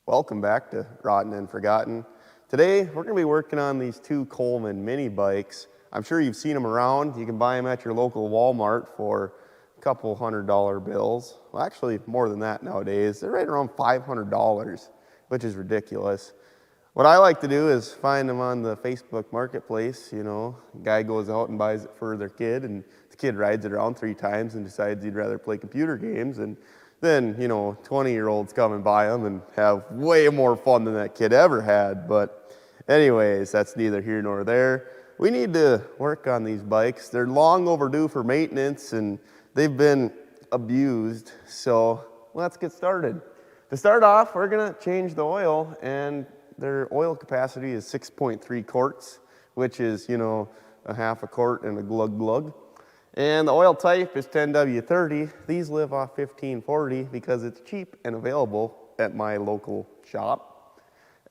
Welcome back to Rotten and Forgotten. Today we're going to be working on these two Coleman mini bikes. I'm sure you've seen them around. You can buy them at your local Walmart for a couple $100 bills. Well, actually more than that nowadays. They're right around $500, which is ridiculous. What I like to do is find them on the Facebook marketplace. You know, a guy goes out and buys it for their kid, and the kid rides it around 3 times and decides he'd rather play computer games, and then, you know, 20-year-olds come and buy them and have way more fun than that kid ever had. But anyways, that's neither here nor there. We need to work on these bikes. They're long overdue for maintenance and they've been abused. So let's get started. To start off, we're gonna change the oil, and their oil capacity is 6.3 quarts, which is, you know, a half a quart and a glug glug. And the oil type is 10W30. These live off 1540 because it's cheap and available at my local shop.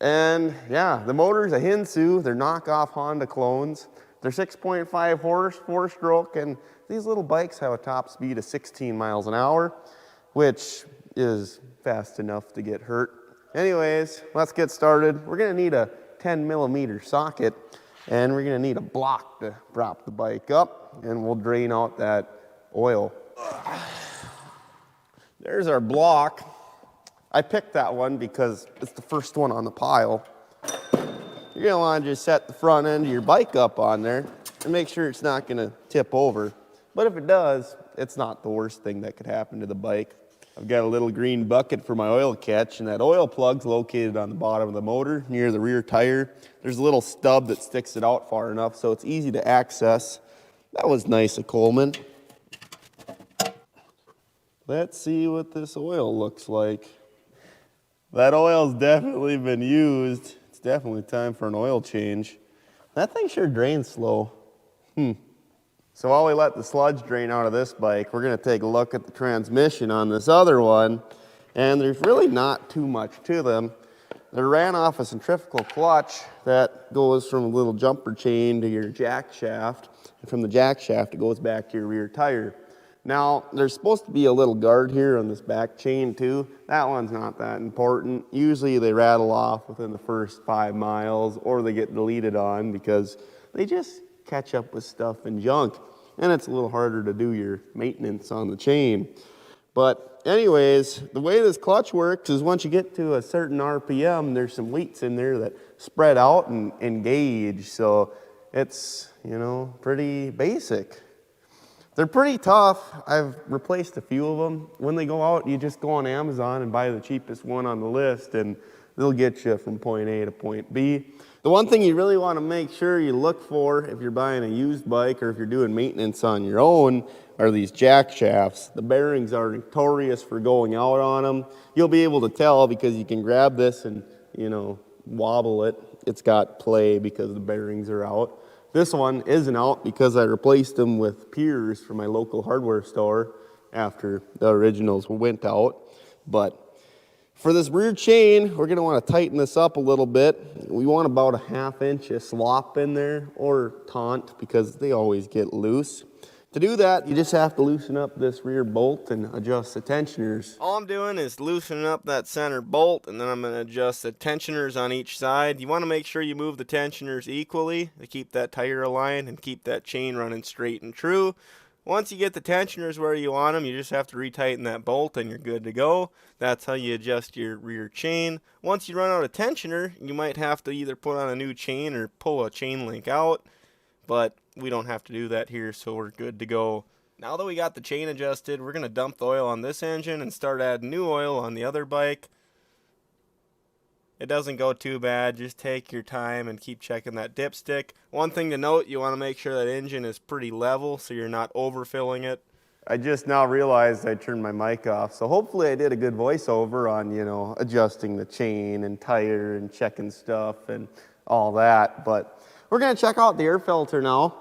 And yeah, the motor's a Hinsu. They're knockoff Honda clones. They're 6.5 horse, 4-stroke, and these little bikes have a top speed of 16 miles an hour, which is fast enough to get hurt. Anyways, let's get started. We're gonna need a 10mm socket, and we're gonna need a block to prop the bike up, and we'll drain out that oil. There's our block. I picked that one because it's the first one on the pile. You're gonna wanna just set the front end of your bike up on there and make sure it's not gonna tip over. But if it does, it's not the worst thing that could happen to the bike. I've got a little green bucket for my oil catch, and that oil plug's located on the bottom of the motor near the rear tire. There's a little stub that sticks it out far enough so it's easy to access. That was nice of Coleman. Let's see what this oil looks like. That oil's definitely been used. It's definitely time for an oil change. That thing sure drains slow. So while we let the sludge drain out of this bike, we're gonna take a look at the transmission on this other one, and there's really not too much to them. They ran off a centrifugal clutch that goes from a little jumper chain to your jack shaft, and from the jack shaft it goes back to your rear tire. Now, there's supposed to be a little guard here on this back chain too. That one's not that important. Usually they rattle off within the first 5 miles, or they get deleted on because they just catch up with stuff and junk, and it's a little harder to do your maintenance on the chain. But anyways, the way this clutch works is once you get to a certain RPM, there's some weights in there that spread out and engage. So it's, you know, pretty basic. They're pretty tough. I've replaced a few of them. When they go out, you just go on Amazon and buy the cheapest one on the list, and they'll get you from point A to point B. The one thing you really want to make sure you look for if you're buying a used bike or if you're doing maintenance on your own are these jack shafts. The bearings are notorious for going out on them. You'll be able to tell because you can grab this and, you know, wobble it. It's got play because the bearings are out. This one isn't out because I replaced them with piers from my local hardware store after the originals went out. But for this rear chain, we're going to want to tighten this up a little bit. We want about a 1/2 inch of slop in there, or taunt, because they always get loose. To do that, you just have to loosen up this rear bolt and adjust the tensioners. All I'm doing is loosening up that center bolt, and then I'm going to adjust the tensioners on each side. You want to make sure you move the tensioners equally to keep that tire aligned and keep that chain running straight and true. Once you get the tensioners where you want them, you just have to retighten that bolt and you're good to go. That's how you adjust your rear chain. Once you run out of tensioner, you might have to either put on a new chain or pull a chain link out, but we don't have to do that here, so we're good to go. Now that we got the chain adjusted, we're going to dump the oil on this engine and start adding new oil on the other bike. It doesn't go too bad. Just take your time and keep checking that dipstick. One thing to note, you want to make sure that engine is pretty level so you're not overfilling it. I just now realized I turned my mic off, so hopefully I did a good voiceover on, you know, adjusting the chain and tire and checking stuff and all that. But we're going to check out the air filter now.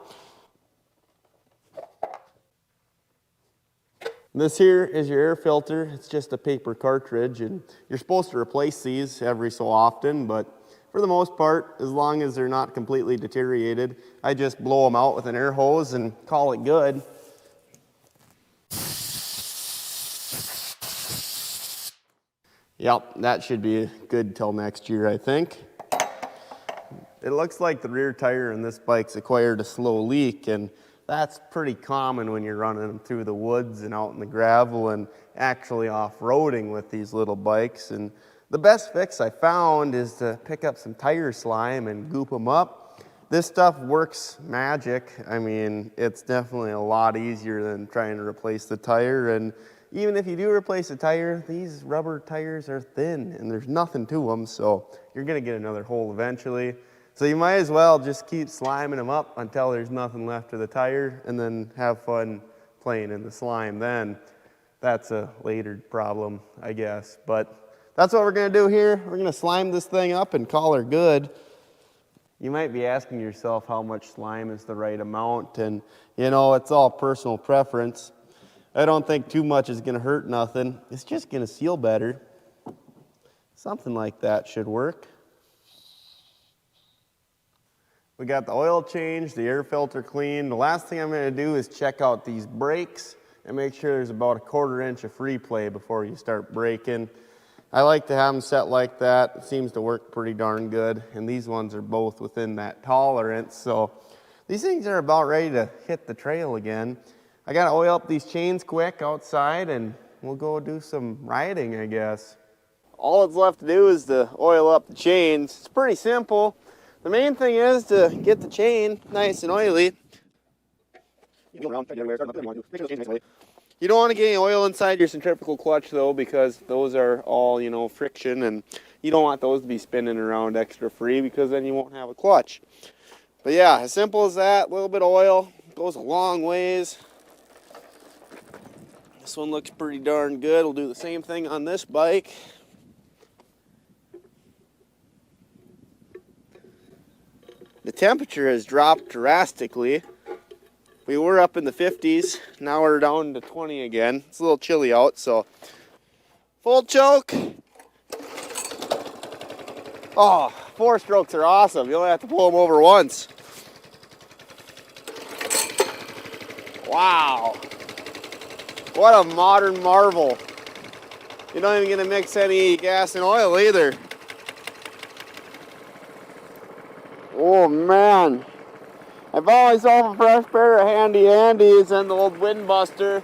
This here is your air filter. It's just a paper cartridge, and you're supposed to replace these every so often, but for the most part, as long as they're not completely deteriorated, I just blow them out with an air hose and call it good. Yep, that should be good till next year, I think. It looks like the rear tire in this bike's acquired a slow leak, and that's pretty common when you're running them through the woods and out in the gravel and actually off-roading with these little bikes. And the best fix I found is to pick up some tire slime and goop them up. This stuff works magic. I mean, it's definitely a lot easier than trying to replace the tire. And even if you do replace the tire, these rubber tires are thin and there's nothing to them, so you're gonna get another hole eventually. So you might as well just keep sliming them up until there's nothing left of the tire and then have fun playing in the slime then. That's a later problem, I guess. But that's what we're gonna do here. We're gonna slime this thing up and call her good. You might be asking yourself how much slime is the right amount, and you know, it's all personal preference. I don't think too much is gonna hurt nothing. It's just gonna seal better. Something like that should work. We got the oil change, the air filter clean. The last thing I'm gonna do is check out these brakes and make sure there's about a 1/4 inch of free play before you start braking. I like to have them set like that. It seems to work pretty darn good. And these ones are both within that tolerance. So these things are about ready to hit the trail again. I gotta oil up these chains quick outside and we'll go do some riding, I guess. All that's left to do is to oil up the chains. It's pretty simple. The main thing is to get the chain nice and oily. You don't want to get any oil inside your centrifugal clutch though, because those are all, you know, friction, and you don't want those to be spinning around extra free because then you won't have a clutch. But yeah, as simple as that. A little bit of oil goes a long ways. This one looks pretty darn good. We'll do the same thing on this bike. The temperature has dropped drastically. We were up in the 50s, now we're down to 20 again. It's a little chilly out, so full choke. Oh, 4 strokes are awesome. You only have to pull them over once. Wow. What a modern marvel. You're not even gonna mix any gas and oil either. Oh man, I bought myself a fresh pair of handy Andes and the old wind buster.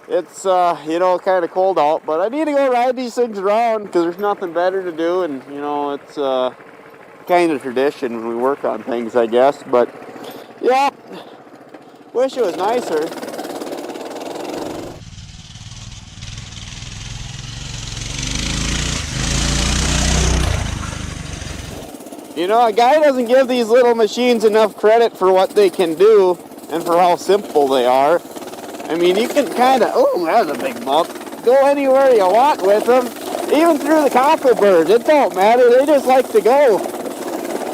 It's you know, kind of cold out, but I need to go ride these things around because there's nothing better to do, and you know, it's kind of tradition when we work on things, I guess. But yeah, wish it was nicer. You know, a guy doesn't give these little machines enough credit for what they can do and for how simple they are. I mean, you can kind of, oh, that's a big bump, go anywhere you want with them, even through the cockleburs. It don't matter, they just like to go.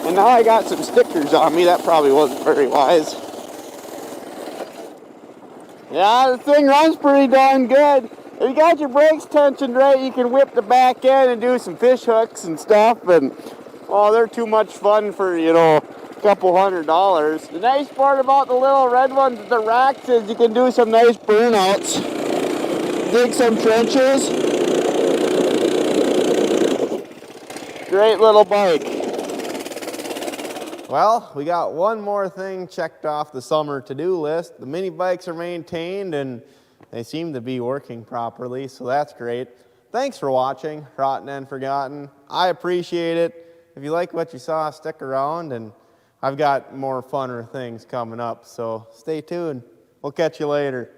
And now I got some stickers on me. That probably wasn't very wise. Yeah, the thing runs pretty darn good. If you got your brakes tensioned right, you can whip the back end and do some fish hooks and stuff, and well, they're too much fun for, you know, a couple $100. The nice part about the little red ones at the racks is you can do some nice burnouts. Dig some trenches. Great little bike. Well, we got one more thing checked off the summer to-do list. The mini bikes are maintained and they seem to be working properly, so that's great. Thanks for watching Rotten and Forgotten. I appreciate it. If you like what you saw, stick around, and I've got more funner things coming up, so stay tuned. We'll catch you later.